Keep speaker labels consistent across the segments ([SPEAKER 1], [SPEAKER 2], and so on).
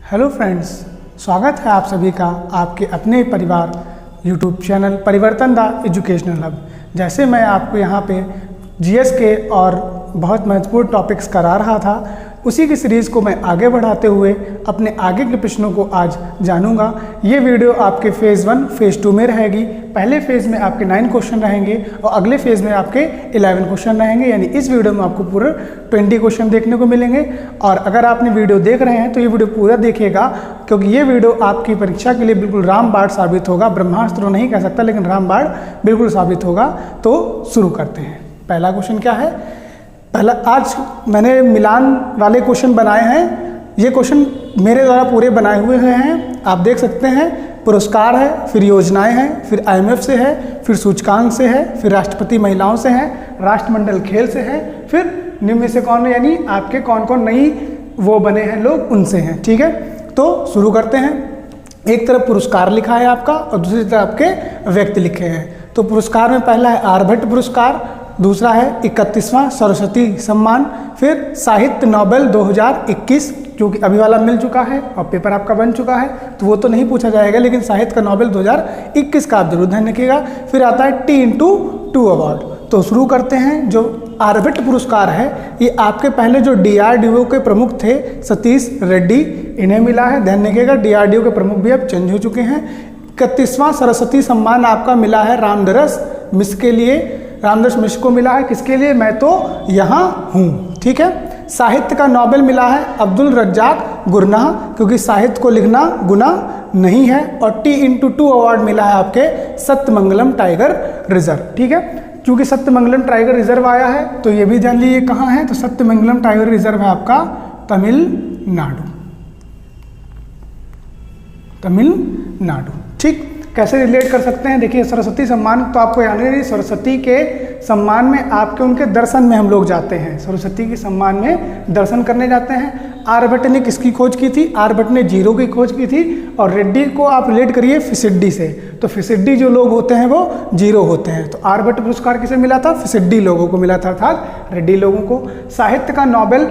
[SPEAKER 1] Hello friends, स्वागत है आप सभी का आपके अपने परिवार यूट्यूब चैनल परिवर्तन द एजुकेशनल हब। जैसे मैं आपको यहाँ पे जीएस के और बहुत महत्वपूर्ण टॉपिक्स करा रहा था, उसी की सीरीज़ को मैं आगे बढ़ाते हुए अपने आगे के प्रश्नों को आज जानूंगा। ये वीडियो आपके फेज़ 1 फेज़ 2 में रहेगी। पहले फेज़ में आपके 9 क्वेश्चन रहेंगे और अगले फेज़ में आपके 11 क्वेश्चन रहेंगे। यानी इस वीडियो में आपको पूरे 20 क्वेश्चन देखने को मिलेंगे। और अगर आपने वीडियो देख रहे हैं तो ये वीडियो पूरा देखिएगा, क्योंकि ये वीडियो आपकी परीक्षा के लिए बिल्कुल रामबाण साबित होगा। ब्रह्मास्त्र नहीं कह सकता, लेकिन रामबाण बिल्कुल साबित होगा। तो शुरू करते हैं। पहला क्वेश्चन क्या है? आज मैंने मिलान वाले क्वेश्चन बनाए हैं। ये क्वेश्चन मेरे द्वारा पूरे बनाए हुए हैं, आप देख सकते हैं। पुरस्कार है, फिर योजनाएं हैं, फिर आईएमएफ से है, फिर सूचकांक से है, फिर राष्ट्रपति महिलाओं से है, राष्ट्रमंडल खेल से है, फिर निम्न में से कौन, यानी आपके कौन कौन नई वो बने हैं लोग, उनसे हैं। ठीक है, तो शुरू करते हैं। एक तरफ पुरस्कार लिखा है आपका और दूसरी तरफ आपके व्यक्ति लिखे हैं। तो पुरस्कार में पहला है आर्यभट्ट पुरस्कार, दूसरा है 31वां सरस्वती सम्मान, फिर साहित्य नोबेल 2021 जो कि अभी वाला मिल चुका है और पेपर आपका बन चुका है, तो वो तो नहीं पूछा जाएगा, लेकिन साहित्य का नोबेल 2021 का आप जरूर ध्यान रखिएगा। फिर आता है T/2 अवार्ड। तो शुरू करते हैं। जो आर्यभट्ट पुरस्कार है, ये आपके पहले जो DRDO के प्रमुख थे सतीश रेड्डी, इन्हें मिला है। ध्यान रखिएगा, DRDO के प्रमुख भी अब चेंज हो चुके हैं। 31वां सरस्वती सम्मान आपका मिला है रामदरस मिश्र के लिए। रामदरस मिश्र को मिला है किसके लिए? मैं तो यहाँ हूँ। ठीक है। साहित्य का नोबेल मिला है अब्दुल रज्जाक गुरनाह, क्योंकि साहित्य को लिखना गुनाह नहीं है। और T/2 अवार्ड मिला है आपके सत्यमंगलम टाइगर रिजर्व। ठीक है, क्योंकि सत्यमंगलम टाइगर रिजर्व आया है तो ये भी जान लीजिए कहाँ है। तो सत्यमंगलम टाइगर रिजर्व है आपका तमिलनाडु। ठीक, कैसे रिलेट कर सकते हैं? देखिए, सरस्वती सम्मान तो आपको याद नहीं, सरस्वती के सम्मान में आपके उनके दर्शन में हम लोग जाते हैं। सरस्वती के सम्मान में दर्शन करने जाते हैं। आर्यभट्ट ने किसकी खोज की थी? आर्यभट्ट ने जीरो की खोज की थी। और रेड्डी को आप रिलेट करिए फिसिड्डी से, तो फिसिड्डी जो लोग होते हैं वो जीरो होते हैं। तो आर्यभट्ट पुरस्कार किसे मिला था? फिसिड्डी लोगों को मिला था, अर्थात रेड्डी लोगों को। साहित्य का नोबेल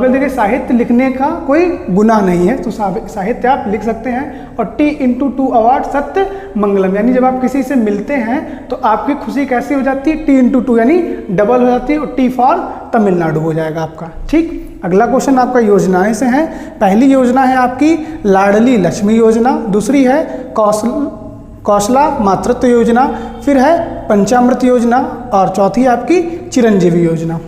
[SPEAKER 1] देखिए, साहित्य लिखने का कोई गुनाह नहीं है, तो साहित्य आप लिख सकते हैं। और T/2 अवार्ड सत्य मंगलम, यानी जब आप किसी से मिलते हैं तो आपकी खुशी कैसी हो जाती है? T/2 यानी डबल हो जाती है, और T फॉर तमिलनाडु हो जाएगा आपका। ठीक, अगला क्वेश्चन आपका योजनाएं से है। पहली योजना है आपकी लाडली लक्ष्मी योजना, दूसरी है कौशला मातृत्व योजना, फिर है पंचामृत योजना, और चौथी है आपकी चिरंजीवी योजना।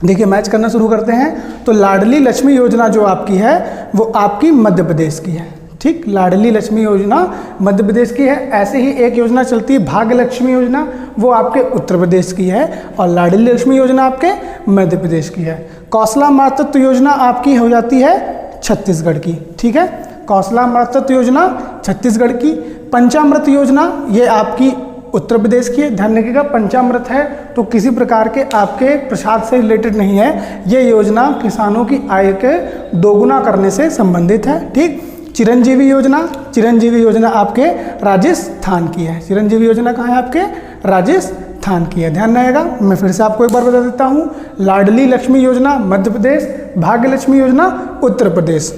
[SPEAKER 1] देखिए, मैच करना शुरू करते हैं। तो लाडली लक्ष्मी योजना जो आपकी है वो आपकी मध्य प्रदेश की है। ठीक, लाडली लक्ष्मी योजना मध्य प्रदेश की है। ऐसे ही एक योजना चलती है भाग्य लक्ष्मी योजना, वो आपके उत्तर प्रदेश की है, और लाडली लक्ष्मी योजना आपके मध्य प्रदेश की है। कौशला मातृत्व योजना आपकी हो जाती है छत्तीसगढ़ की। ठीक है, कौशला मातृत्व योजना छत्तीसगढ़ की। पंचामृत योजना ये आपकी उत्तर प्रदेश की है। ध्यान रखिएगा, पंचामृत है तो किसी प्रकार के आपके प्रसाद से रिलेटेड नहीं है। ये योजना किसानों की आय के दोगुना करने से संबंधित है। ठीक, चिरंजीवी योजना आपके राजस्थान की है। चिरंजीवी योजना कहाँ है? आपके राजस्थान की है। ध्यान रहेगा, मैं फिर से आपको एक बार बता देता हूँ। लाडली लक्ष्मी योजना मध्य प्रदेश, भाग्य लक्ष्मी योजना उत्तर प्रदेश,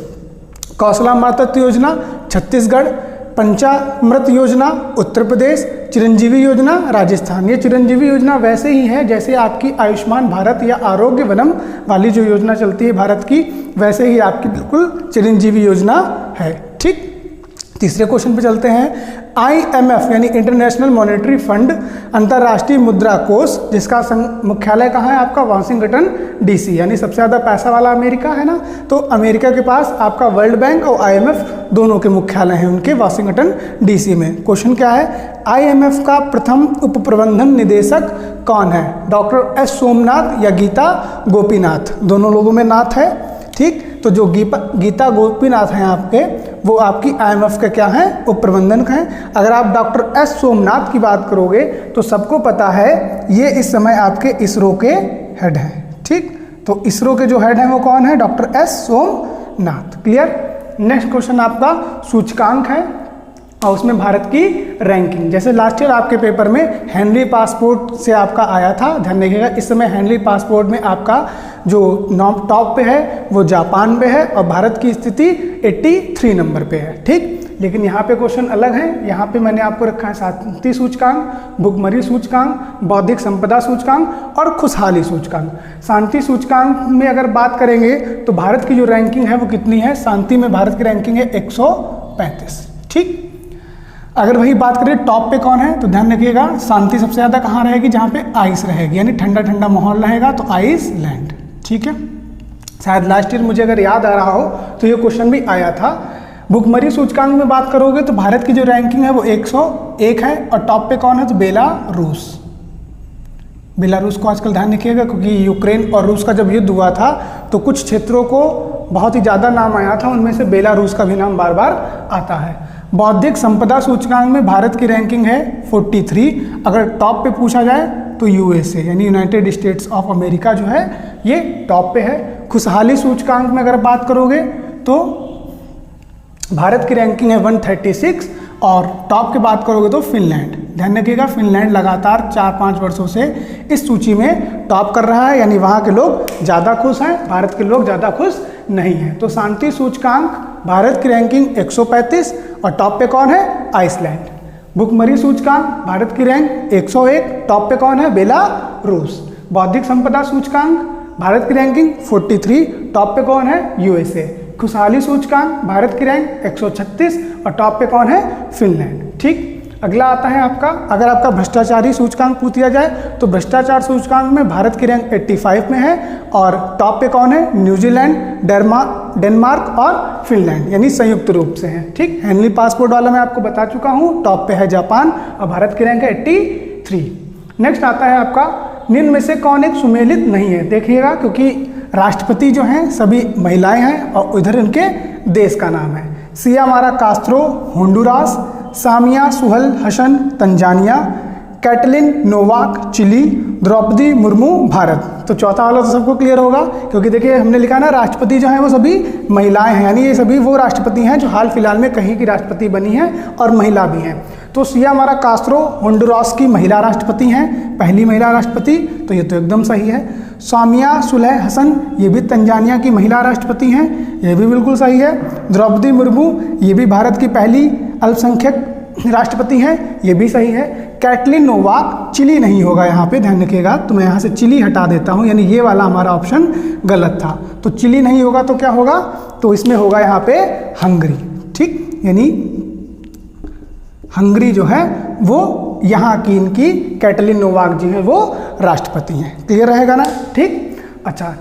[SPEAKER 1] कौशला मातृत्व योजना छत्तीसगढ़, पंचामृत योजना उत्तर प्रदेश, चिरंजीवी योजना राजस्थान। ये चिरंजीवी योजना वैसे ही है जैसे आपकी आयुष्मान भारत या आरोग्य वनम वाली जो योजना चलती है भारत की, वैसे ही आपकी बिल्कुल चिरंजीवी योजना है। ठीक, तीसरे क्वेश्चन पे चलते हैं। IMF यानी इंटरनेशनल मॉनेटरी फंड, अंतर्राष्ट्रीय मुद्रा कोष, जिसका मुख्यालय कहाँ है आपका? वाशिंगटन DC, यानी सबसे ज़्यादा पैसा वाला अमेरिका है ना, तो अमेरिका के पास आपका वर्ल्ड बैंक और IMF दोनों के मुख्यालय हैं उनके वाशिंगटन DC में। क्वेश्चन क्या है? IMF का प्रथम उप प्रबंधन निदेशक कौन है? डॉक्टर S सोमनाथ या गीता गोपीनाथ? दोनों लोगों में नाथ है। ठीक, तो जो गीता गोपीनाथ हैं आपके, वो आपकी IMF के क्या हैं? उप प्रबंधक हैं। अगर आप डॉक्टर S सोमनाथ की बात करोगे तो सबको पता है ये इस समय आपके इसरो के हेड हैं। ठीक, तो इसरो के जो हेड हैं वो कौन है? Doctor S Somnath. Clear. Next question आपका सूचकांक है और उसमें भारत की रैंकिंग। जैसे लास्ट ईयर आपके पेपर में हेनरी पासपोर्ट से आपका आया था, ध्यान रखिएगा, इस समय हेनरी पासपोर्ट में आपका जो टॉप पे है वो जापान पे है और भारत की स्थिति 83 नंबर पे है। ठीक, लेकिन यहाँ पे क्वेश्चन अलग है। यहाँ पे मैंने आपको रखा है शांति सूचकांक, भुखमरी सूचकांक, बौद्धिक संपदा सूचकांक और खुशहाली सूचकांक। शांति सूचकांक में अगर बात करेंगे तो भारत की जो रैंकिंग है वो कितनी है? शांति में भारत की रैंकिंग है 135। ठीक, अगर वही बात करें टॉप पे कौन है तो ध्यान रखिएगा शांति सबसे ज़्यादा कहाँ रहेगी? जहाँ पे आइस रहेगी, यानी ठंडा ठंडा माहौल रहेगा तो आइसलैंड। ठीक है, शायद लास्ट ईयर मुझे अगर याद आ रहा हो तो ये क्वेश्चन भी आया था। भुखमरी सूचकांक में बात करोगे तो भारत की जो रैंकिंग है वो 101 है और टॉप पे कौन है? तो बेलारूस। बेलारूस को आजकल ध्यान रखिएगा क्योंकि यूक्रेन और रूस का जब युद्ध हुआ था तो कुछ क्षेत्रों को बहुत ही ज़्यादा नाम आया था, उनमें से बेलारूस का भी नाम बार बार आता है। बौद्धिक संपदा सूचकांक में भारत की रैंकिंग है 43। अगर टॉप पे पूछा जाए तो यूएसए यानी यूनाइटेड स्टेट्स ऑफ अमेरिका जो है ये टॉप पे है। खुशहाली सूचकांक में अगर बात करोगे तो भारत की रैंकिंग है 136 और टॉप की बात करोगे तो फिनलैंड। ध्यान रखिएगा फिनलैंड लगातार 4-5 वर्षों से इस सूची में टॉप कर रहा है, यानी वहाँ के लोग ज़्यादा खुश हैं, भारत के लोग ज़्यादा खुश नहीं हैं। तो शांति सूचकांक भारत की रैंकिंग 135 और टॉप पे कौन है? आइसलैंड। भुखमरी सूचकांक भारत की रैंक 101, टॉप पे कौन है? बेलारूस। बौद्धिक संपदा सूचकांक भारत की रैंकिंग 43, टॉप पे कौन है? यूएसए। खुशहाली सूचकांक भारत की रैंक 136 और टॉप पे कौन है? फिनलैंड। ठीक, अगला आता है आपका, अगर आपका भ्रष्टाचारी सूचकांक पूछ दिया जाए तो भ्रष्टाचार सूचकांक में भारत की रैंक 85 में है और टॉप पे कौन है? न्यूजीलैंड, डेनमार्क और फिनलैंड, यानी संयुक्त रूप से हैं। ठीक, हेनली पासपोर्ट वाला मैं आपको बता चुका हूँ, टॉप पे है जापान और भारत की रैंक है 83। नेक्स्ट आता है आपका, निम्न में से कौन एक सुमेलित नहीं है? देखिएगा क्योंकि राष्ट्रपति जो हैं सभी महिलाएं हैं और उधर इनके देश का नाम है। Xiomara Castro Honduras, Samia Suluhu Hassan Tanzania, Katalin Novak Chile, Draupadi Murmu Bharat. तो चौथा वाला तो सबको क्लियर होगा क्योंकि देखिए हमने लिखा ना राष्ट्रपति जो है वो सभी महिलाएं हैं, यानी ये सभी वो राष्ट्रपति हैं जो हाल फिलहाल में कहीं की राष्ट्रपति बनी हैं और महिला भी हैं। तो सियामारा कास्त्रो होंडुरास की महिला राष्ट्रपति हैं, पहली महिला राष्ट्रपति, तो ये तो एकदम सही है। सामिया सुलह हसन ये भी तंजानिया की महिला राष्ट्रपति हैं, ये भी बिल्कुल सही है। द्रौपदी मुर्मू ये भी भारत की पहली अल्पसंख्यक राष्ट्रपति हैं, ये भी सही है। कैटलिन नोवाक, चिली नहीं होगा यहाँ पे, ध्यान रखिएगा, तो मैं यहाँ से चिली हटा देता हूँ, यानी ये वाला हमारा ऑप्शन गलत था। तो चिली नहीं होगा तो क्या होगा? तो इसमें होगा यहाँ पे हंगरी। ठीक, यानी हंगरी जो है वो यहाँ की इनकी कैटलिन नोवाक जी हैं वो राष्ट्रपति हैं। क्लियर रहेगा ना? ठीक, अच्छा,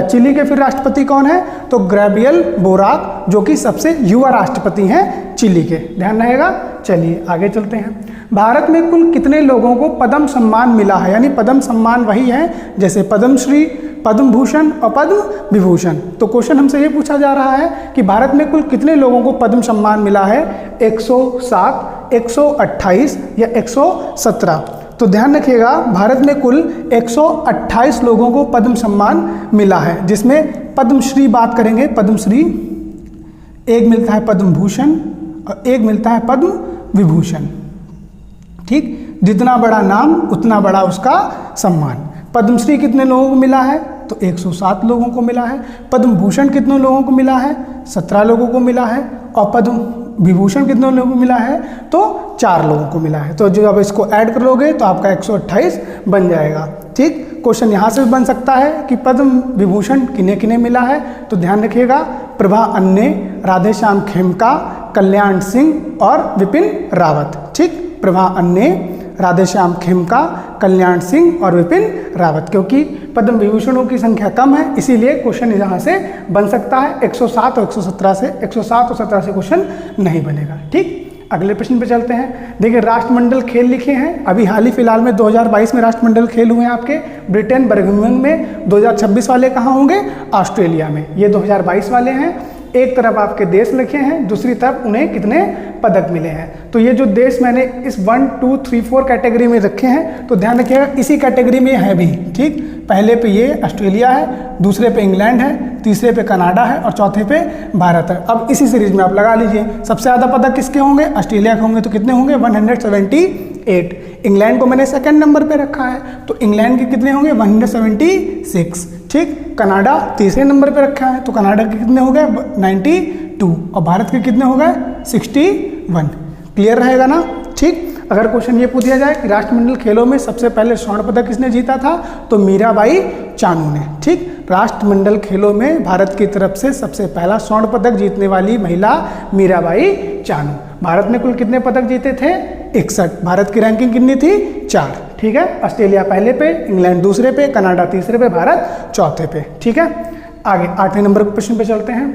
[SPEAKER 1] चिली के फिर राष्ट्रपति कौन है? तो गैब्रियल बोराक जो कि सबसे युवा राष्ट्रपति हैं चिली के, ध्यान रहेगा। चलिए आगे चलते हैं। भारत में कुल कितने लोगों को पद्म सम्मान मिला है? यानी पद्म सम्मान वही है जैसे पद्मश्री, पद्म भूषण और पद्म विभूषण। तो क्वेश्चन हमसे ये पूछा जा रहा है कि भारत में कुल कितने लोगों को पद्म सम्मान मिला है? 107, 128 या 117? तो ध्यान रखिएगा भारत में कुल 128 लोगों को पद्म सम्मान मिला है, जिसमें पद्मश्री बात करेंगे, पद्मश्री, एक मिलता है पद्म भूषण और एक मिलता है पद्म विभूषण। ठीक, जितना बड़ा नाम उतना बड़ा उसका सम्मान। पद्मश्री कितने लोगों को मिला है? तो 107 लोगों को मिला है। पद्म भूषण कितने लोगों को मिला है? 17 लोगों को मिला है। और पद्म विभूषण कितने लोगों को मिला है? तो 4 लोगों को मिला है। तो जो अब इसको ऐड कर लोगे तो आपका 128 बन जाएगा। ठीक, क्वेश्चन यहाँ से भी बन सकता है कि पद्म विभूषण किन्हें किन्हें मिला है? तो ध्यान रखिएगा, प्रभा अन्ने, राधेश्याम खेमका, कल्याण सिंह और विपिन रावत। ठीक, प्रभा अन्ने, राधेश्याम खेमका, कल्याण सिंह और विपिन रावत, क्योंकि पद्म विभूषणों की संख्या कम है इसीलिए क्वेश्चन यहाँ से बन सकता है। 107 और 117 से, 107 और 17 से क्वेश्चन नहीं बनेगा। ठीक, अगले प्रश्न पे चलते हैं। देखिए राष्ट्रमंडल खेल लिखे हैं, अभी हाल ही फिलहाल में 2022 में राष्ट्रमंडल खेल हुए हैं आपके ब्रिटेन बर्मिंघम में। 2026 वाले कहाँ होंगे? ऑस्ट्रेलिया में। ये 2022 वाले हैं। एक तरफ आपके देश लिखे हैं, दूसरी तरफ उन्हें कितने पदक मिले हैं। तो ये जो देश मैंने इस 1, 2, 3, 4 कैटेगरी में रखे हैं, तो ध्यान रखिएगा इसी कैटेगरी में है भी। ठीक, पहले पे ये ऑस्ट्रेलिया है, दूसरे पे इंग्लैंड है, तीसरे पे कनाडा है और चौथे पे भारत है। अब इसी सीरीज में आप लगा लीजिए सबसे ज़्यादा पदक किसके होंगे? ऑस्ट्रेलिया के होंगे। तो कितने होंगे? 178 8। इंग्लैंड को मैंने सेकंड नंबर पे रखा है, तो इंग्लैंड के कितने होंगे 176। ठीक, कनाडा तीसरे नंबर पे रखा है, तो कनाडा के कितने हो गए 92, और भारत के कितने हो गए 61। क्लियर रहेगा ना। ठीक, अगर क्वेश्चन ये पूछ दिया जाए कि राष्ट्रमंडल खेलों में सबसे पहले स्वर्ण पदक किसने जीता था, तो मीराबाई चानू ने। ठीक, राष्ट्रमंडल खेलों में भारत की तरफ से सबसे पहला स्वर्ण पदक जीतने वाली महिला मीराबाई चानू। भारत ने कुल कितने पदक जीते थे 61। भारत की रैंकिंग कितनी थी 4। ठीक है, ऑस्ट्रेलिया पहले पे, इंग्लैंड दूसरे पे, कनाडा तीसरे पे, भारत चौथे पे। ठीक है, आगे 8वें नंबर के प्रश्न पे चलते हैं।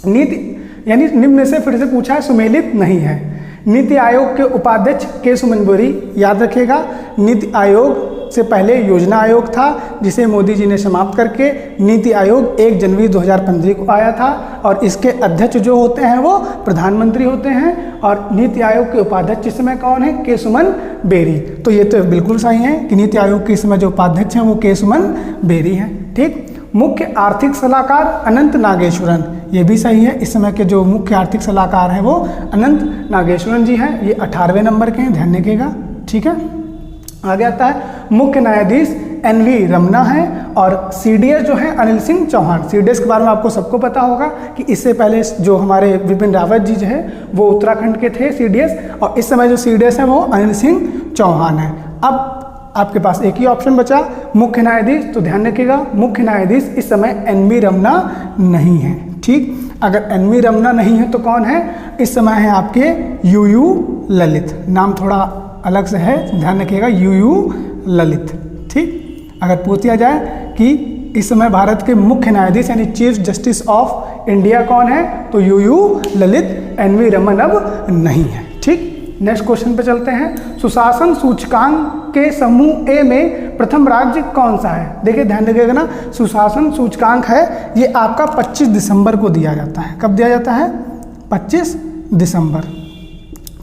[SPEAKER 1] नीति यानी निम्न से फिर से पूछा है, सुमेलित नहीं है। नीति आयोग के उपाध्यक्ष के सुमन बेरी, याद रखिएगा नीति आयोग से पहले योजना आयोग था, जिसे मोदी जी ने समाप्त करके नीति आयोग 1 जनवरी 2015 को आया था, और इसके अध्यक्ष जो होते हैं वो प्रधानमंत्री होते हैं, और नीति आयोग के उपाध्यक्ष इस समय कौन है, के सुमन बेरी। तो ये तो बिल्कुल सही है कि नीति आयोग के इस समय जो उपाध्यक्ष हैं वो के सुमन बेरी हैं। ठीक, मुख्य आर्थिक सलाहकार अनंत नागेश्वरन, ये भी सही है। इस समय के जो मुख्य आर्थिक सलाहकार हैं वो अनंत नागेश्वरन जी हैं, ये 18वें नंबर के हैं, ध्यान रखिएगा। ठीक है, आगे आता है मुख्य न्यायाधीश NV रमना है, और CDS जो है अनिल सिंह चौहान। CDS के बारे में आपको सबको पता होगा कि इससे पहले जो हमारे विपिन रावत जी जो है वो उत्तराखंड के थे CDS, और इस समय जो CDS है वो अनिल सिंह चौहान है। अब आपके पास एक ही ऑप्शन बचा मुख्य न्यायाधीश, तो ध्यान रखिएगा मुख्य न्यायाधीश इस समय NV रमना नहीं है। ठीक, अगर NV रमना नहीं है तो कौन है, इस समय है आपके UU ललित। नाम थोड़ा अलग से है, ध्यान रखिएगा UU ललित। ठीक, अगर पूछ दिया जाए कि इस समय भारत के मुख्य न्यायाधीश यानी चीफ जस्टिस ऑफ इंडिया कौन है, तो UU ललित, NV रमन अब नहीं है। ठीक, नेक्स्ट क्वेश्चन पे चलते हैं। सुशासन सूचकांक के समूह A में प्रथम राज्य कौन सा है। देखिए ध्यान रखिएगा ना, सुशासन सूचकांक है ये आपका 25 दिसंबर को दिया जाता है। कब दिया जाता है, 25 दिसंबर।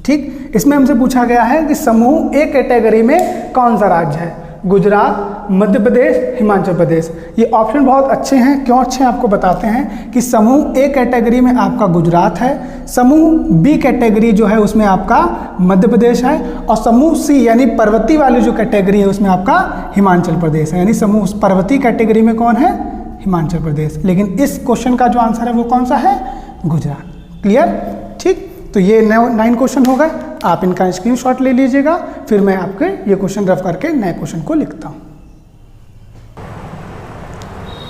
[SPEAKER 1] ठीक, इसमें हमसे पूछा गया है कि समूह A कैटेगरी में कौन सा राज्य है, गुजरात, मध्य प्रदेश, हिमाचल प्रदेश। ये ऑप्शन बहुत अच्छे हैं, क्यों अच्छे हैं आपको बताते हैं कि समूह A कैटेगरी में आपका गुजरात है, समूह B कैटेगरी जो है उसमें आपका मध्य प्रदेश है, और समूह C यानी पर्वतीय वाली जो कैटेगरी है उसमें आपका हिमाचल प्रदेश है। यानी समूह पर्वतीय कैटेगरी में कौन है, हिमाचल प्रदेश। लेकिन इस क्वेश्चन का जो आंसर है वो कौन सा है, गुजरात। क्लियर। ठीक, तो ये 9 क्वेश्चन हो गए, आप इनका स्क्रीनशॉट ले लीजिएगा, फिर मैं आपके ये क्वेश्चन रफ करके नए क्वेश्चन को लिखता हूँ।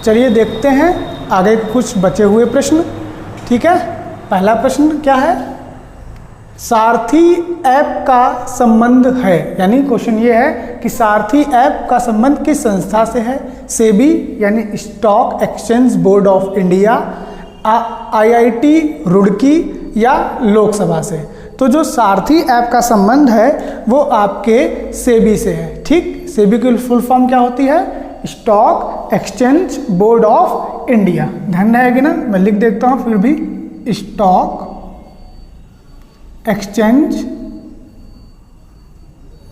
[SPEAKER 1] चलिए देखते हैं आगे कुछ बचे हुए प्रश्न। ठीक है, पहला प्रश्न क्या है, सारथी ऐप का संबंध है, यानी क्वेश्चन ये है कि सारथी ऐप का संबंध किस संस्था से है, सेबी यानी stock exchange board of India, IIT Roorkee या लोकसभा से। तो जो सारथी ऐप का संबंध है वो आपके सेबी से है। ठीक, सेबी की फुल फॉर्म क्या होती है, stock exchange board of India. ध्यान रहेगी ना, मैं लिख देता हूं फिर भी, stock exchange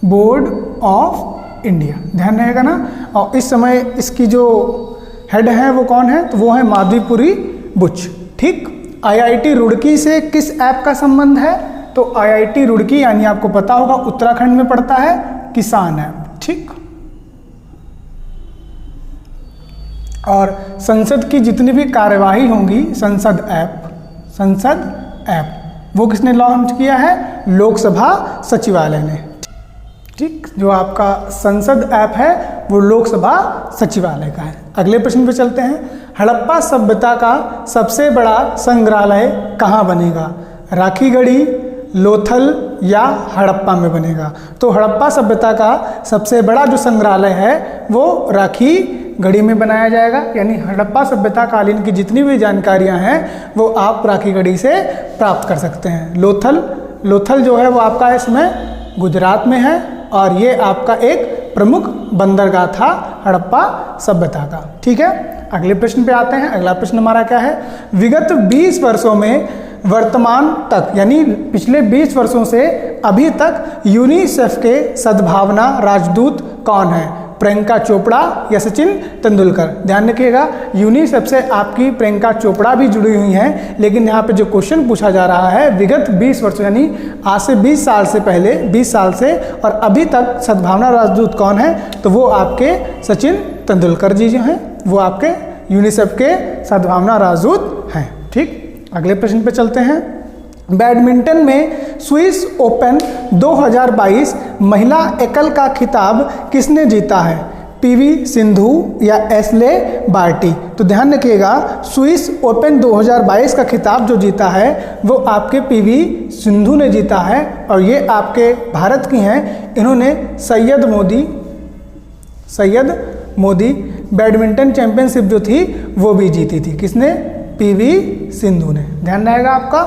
[SPEAKER 1] board of India. ध्यान रहेगा ना। और इस समय इसकी जो हेड है वो कौन है, तो वो है माधवीपुरी बुच। ठीक, IIT रुड़की से किस ऐप का संबंध है, तो IIT रुड़की यानी आपको पता होगा उत्तराखंड में पड़ता है, किसान ऐप। ठीक, और संसद की जितनी भी कार्यवाही होंगी, संसद ऐप वो किसने लॉन्च किया है, लोकसभा सचिवालय ने। ठीक, जो आपका संसद ऐप है वो लोकसभा सचिवालय का है। अगले प्रश्न पे चलते हैं। हड़प्पा सभ्यता का सबसे बड़ा संग्रहालय कहाँ बनेगा, राखीगढ़ी, लोथल या हड़प्पा में बनेगा। तो हड़प्पा सभ्यता का सबसे बड़ा जो संग्रहालय है वो राखीगढ़ी में बनाया जाएगा। यानी हड़प्पा सभ्यता कालीन की जितनी भी जानकारियां हैं वो आप राखीगढ़ी से प्राप्त कर सकते हैं। लोथल जो है वो आपका इसमें गुजरात में है, और ये आपका एक प्रमुख बंदरगाह था हड़प्पा सभ्यता का। ठीक है, अगले प्रश्न पे आते हैं। अगला प्रश्न हमारा क्या है, विगत 20 वर्षों में वर्तमान तक यानी पिछले 20 वर्षों से अभी तक यूनिसेफ के सद्भावना राजदूत कौन है, प्रियंका चोपड़ा या सचिन तेंदुलकर। ध्यान रखिएगा यूनिसेफ से आपकी प्रियंका चोपड़ा भी जुड़ी हुई हैं, लेकिन यहाँ पे जो क्वेश्चन पूछा जा रहा है विगत 20 वर्ष यानी आज से 20 साल से पहले 20 साल से और अभी तक सद्भावना राजदूत कौन है, तो वो आपके सचिन तेंदुलकर जी जो हैं वो आपके यूनिसेफ के सद्भावना राजदूत हैं। ठीक, अगले प्रश्न पे चलते हैं। बैडमिंटन में स्विस ओपन 2022 महिला एकल का खिताब किसने जीता है, पीवी सिंधु या एशले बार्टी। तो ध्यान रखिएगा स्विस ओपन 2022 का खिताब जो जीता है वो आपके पीवी सिंधु ने जीता है और ये आपके भारत की हैं। इन्होंने सैयद मोदी बैडमिंटन चैंपियनशिप जो थी वो भी जीती थी। किसने, पीवी सिंधु ने। ध्यान रहेगा आपका।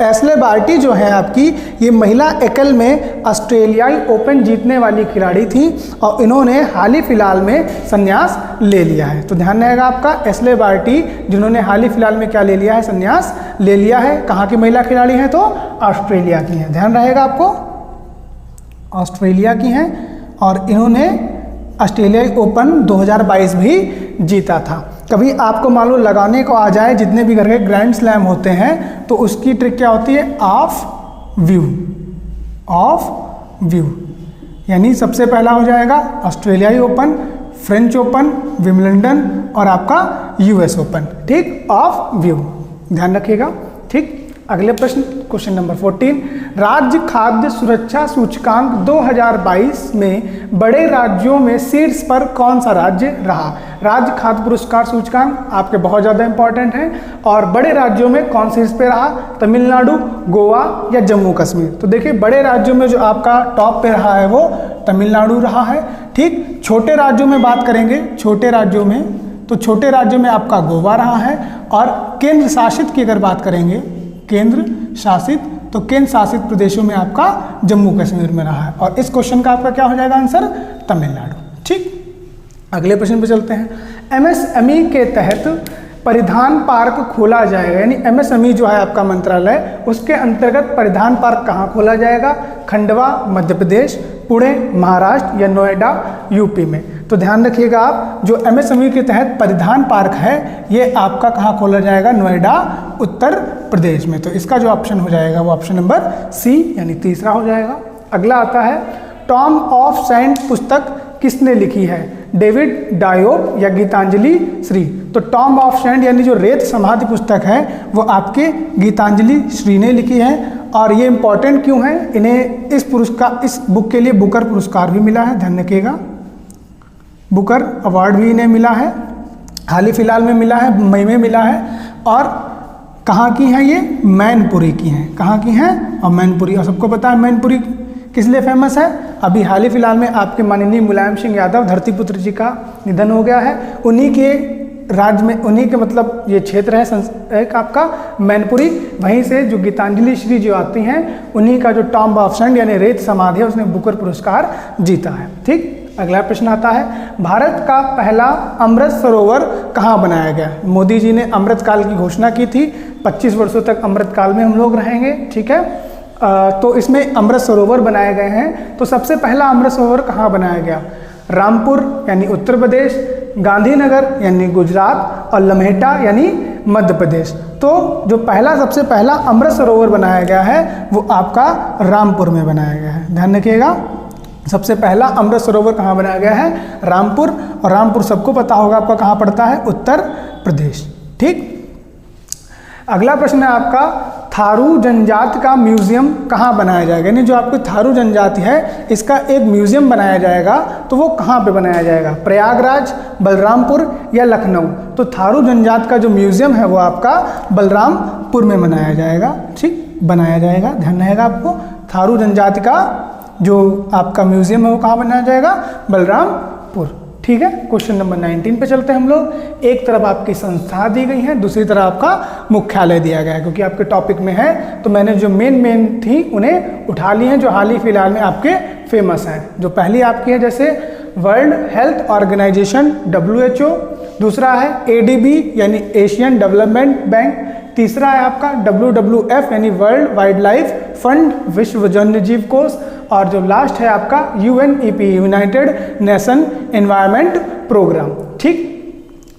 [SPEAKER 1] एशले बार्टी जो है आपकी ये महिला एकल में ऑस्ट्रेलियाई ओपन जीतने वाली खिलाड़ी थी और इन्होंने हाल ही फिलहाल में संन्यास ले लिया है। तो ध्यान रहेगा आपका एशले बार्टी जिन्होंने हाल ही फिलहाल में क्या ले लिया है, संन्यास ले लिया है। कहाँ की महिला खिलाड़ी हैं, तो ऑस्ट्रेलिया की हैं। ध्यान रहेगा आपको, ऑस्ट्रेलिया की हैं और इन्होंने ऑस्ट्रेलियाई ओपन 2022 भी जीता था। कभी आपको मान लो लगाने को आ जाए, जितने भी घर के ग्रैंड स्लैम होते हैं तो उसकी ट्रिक क्या होती है, ऑफ व्यू यानी सबसे पहला हो जाएगा ऑस्ट्रेलियाई ओपन, फ्रेंच ओपन, विंबलडन और आपका यूएस ओपन। ठीक, ऑफ व्यू ध्यान रखिएगा। ठीक, अगले प्रश्न क्वेश्चन नंबर 14, राज्य खाद्य सुरक्षा सूचकांक 2022 में बड़े राज्यों में शीर्ष पर कौन सा राज्य रहा। राज्य खाद्य पुरस्कार सूचकांक आपके बहुत ज़्यादा इंपॉर्टेंट हैं और बड़े राज्यों में कौन शीर्ष पे रहा, तमिलनाडु, गोवा या जम्मू कश्मीर। तो देखिए बड़े राज्यों में जो आपका टॉप पे रहा है वो तमिलनाडु रहा है। ठीक, छोटे राज्यों में बात करेंगे, छोटे राज्यों में आपका गोवा रहा है और केंद्र शासित की अगर बात करेंगे केंद्र शासित प्रदेशों में आपका जम्मू कश्मीर में रहा है और इस क्वेश्चन का आपका क्या हो जाएगा आंसर, तमिलनाडु। ठीक, अगले प्रश्न पे चलते हैं। एमएसएमई के तहत परिधान पार्क खोला जाएगा, यानी एमएसएमई जो है आपका मंत्रालय उसके अंतर्गत परिधान पार्क कहाँ खोला जाएगा, खंडवा मध्य प्रदेश, पुणे महाराष्ट्र या नोएडा यूपी में। तो ध्यान रखिएगा आप, जो एमएसएमई के तहत परिधान पार्क है ये आपका कहाँ खोला जाएगा, नोएडा उत्तर प्रदेश में। तो इसका जो ऑप्शन हो जाएगा वो ऑप्शन नंबर सी यानी तीसरा हो जाएगा। अगला आता है, टॉम ऑफ सैंड पुस्तक किसने लिखी है, डेविड डायोप या गीतांजलि श्री। तो टॉम ऑफ सैंड यानी जो रेत समाधि पुस्तक है वो आपके गीतांजलि श्री ने लिखी है और ये इंपॉर्टेंट क्यों है, इन्हें इस बुक के लिए बुकर पुरस्कार भी मिला है। ध्यान रखिएगा, बुकर अवार्ड भी इन्हें मिला है, हाल ही फिलहाल में मिला है, मई में मिला है। और कहाँ की हैं ये, मैनपुरी की हैं। कहाँ की हैं, और मैनपुरी। और सबको पता है मैनपुरी किस लिए फेमस है, अभी हाल ही फिलहाल में आपके माननीय मुलायम सिंह यादव धरतीपुत्र जी का निधन हो गया है, उन्हीं के राज्य में, उन्हीं के मतलब ये क्षेत्र है एक आपका मैनपुरी, वहीं से जो गीतांजलि श्री जो आती हैं उन्हीं का जो टॉम ऑफ सैंड यानी रेत समाधि है उसने बुकर पुरस्कार जीता है। ठीक, अगला प्रश्न आता है, भारत का पहला अमृत सरोवर कहाँ बनाया गया। मोदी जी ने अमृत काल की घोषणा की थी, 25 वर्षों तक अमृत काल में हम लोग रहेंगे। ठीक है, तो इसमें अमृत सरोवर बनाए गए हैं। तो सबसे पहला अमृत सरोवर कहाँ बनाया गया, रामपुर यानी उत्तर प्रदेश, गांधीनगर यानी गुजरात और लम्हेटा यानी मध्य प्रदेश। तो जो सबसे पहला अमृत सरोवर बनाया गया है वो आपका रामपुर में बनाया गया है। ध्यान रखिएगा, सबसे पहला अमृत सरोवर कहाँ बनाया गया है, रामपुर। और रामपुर सबको पता होगा आपका कहाँ पड़ता है, उत्तर प्रदेश। ठीक, अगला प्रश्न है आपका, थारू जनजाति का म्यूजियम कहाँ बनाया जाएगा, यानी जो आपकी थारू जनजाति है इसका एक म्यूजियम बनाया जाएगा, तो वो कहाँ पे बनाया जाएगा, प्रयागराज, बलरामपुर या लखनऊ। तो थारू जनजाति का जो म्यूजियम है वो आपका बलरामपुर में बनाया जाएगा। ठीक, बनाया जाएगा, ध्यान रहेगा आपको, थारू जनजाति का जो आपका म्यूजियम है वो कहाँ बनाया जाएगा, बलरामपुर। ठीक है, क्वेश्चन नंबर 19 पे चलते हैं हम लोग। एक तरफ आपकी संस्था दी गई है, दूसरी तरफ आपका मुख्यालय दिया गया है, क्योंकि आपके टॉपिक में है तो मैंने जो मेन थी उन्हें उठा ली हैं जो हाल ही फिलहाल में आपके फेमस हैं। जो पहली आपकी है जैसे वर्ल्ड हेल्थ ऑर्गेनाइजेशन WHO, दूसरा है ADB यानी एशियन डेवलपमेंट बैंक, तीसरा है आपका WWF यानी वर्ल्ड वाइल्ड लाइफ फंड, विश्व वन्यजीव कोष, और जो लास्ट है आपका UNEP, United Nation Environment Programme. ठीक,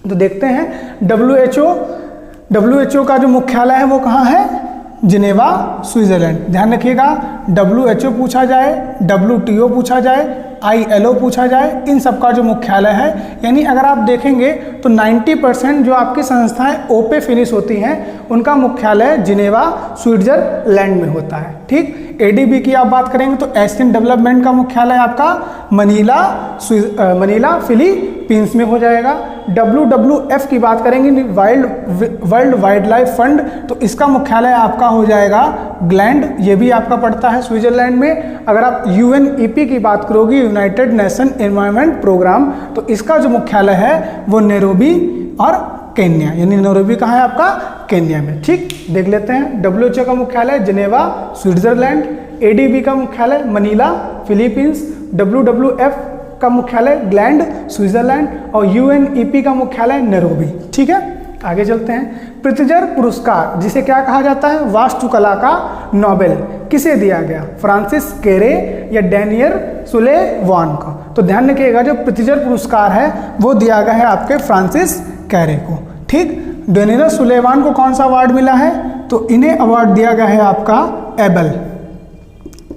[SPEAKER 1] तो देखते हैं WHO का जो मुख्यालय है वो कहाँ है? Geneva, Switzerland. ध्यान रखिएगा, WHO पूछा जाए, WTO पूछा जाए, ILO पूछा जाए, इन सब का जो मुख्यालय है, यानी अगर आप देखेंगे तो 90% जो आपकी संस्थाएं ओ पे फिनिश होती हैं उनका मुख्यालय जिनेवा, स्विट्जरलैंड में होता है। ठीक, ADB की आप बात करेंगे तो एशियन डेवलपमेंट का मुख्यालय आपका मनीला, फिलीपींस में हो जाएगा। WWF की बात करेंगे, वर्ल्ड वाइल्ड लाइफ फंड, तो इसका मुख्यालय आपका हो जाएगा ग्लैंड, ये भी आपका पड़ता है स्विट्जरलैंड में। अगर आप UNEP की बात करोगे, यूनाइटेड नेशन एनवायरनमेंट प्रोग्राम, तो इसका जो मुख्यालय है वो नैरोबी और केन्या, यानी नैरोबी कहाँ है आपका? केन्या में। ठीक, देख लेते हैं। WHO का मुख्यालय जिनेवा, स्विट्जरलैंड। ADB का मुख्यालय मनीला, फिलीपींस। WWF का मुख्यालय ग्लैंड, स्विट्जरलैंड। और UNEP का मुख्यालय नैरोबी। ठीक है, आगे चलते हैं। प्रित्जर पुरस्कार, जिसे क्या कहा जाता है? वास्तुकला का नोबेल, किसे दिया गया? फ्रांसिस कैरे या डैनियल सुलेवान को? तो ध्यान रखिएगा, जो प्रित्जर पुरस्कार है वो दिया गया है आपके फ्रांसिस कैरे को। ठीक, डैनियल सुलेवान को कौन सा अवार्ड मिला है? तो इन्हें अवार्ड दिया गया है आपका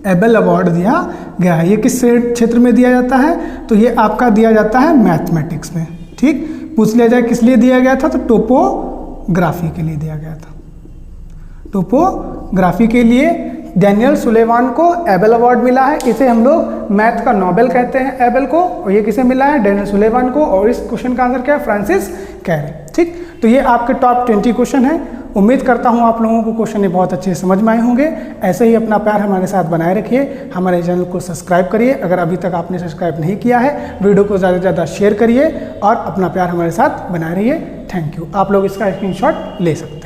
[SPEAKER 1] एबल अवार्ड दिया गया है। ये किस क्षेत्र में दिया जाता है? तो ये आपका दिया जाता है मैथमेटिक्स में। ठीक, पूछ लिया जाए किस लिए दिया गया था, तो टोपोग्राफी के लिए दिया गया था। टोपोग्राफी के लिए डैनियल सुलेवान को एबल अवार्ड मिला है। इसे हम लोग मैथ का नोबेल कहते हैं एबल को, और ये किसे मिला है? डैनियल सुलेवान को। और इस क्वेश्चन का आंसर क्या है? फ्रांसिस कैरे। ठीक, तो ये आपके टॉप 20 क्वेश्चन हैं। उम्मीद करता हूँ आप लोगों को क्वेश्चन ये बहुत अच्छे से समझ में आए होंगे। ऐसे ही अपना प्यार हमारे साथ बनाए रखिए, हमारे चैनल को सब्सक्राइब करिए अगर अभी तक आपने सब्सक्राइब नहीं किया है, वीडियो को ज़्यादा से ज़्यादा शेयर करिए और अपना प्यार हमारे साथ बनाए रहिए। Thank you. आप लोग इसका स्क्रीनशॉट ले सकते हैं।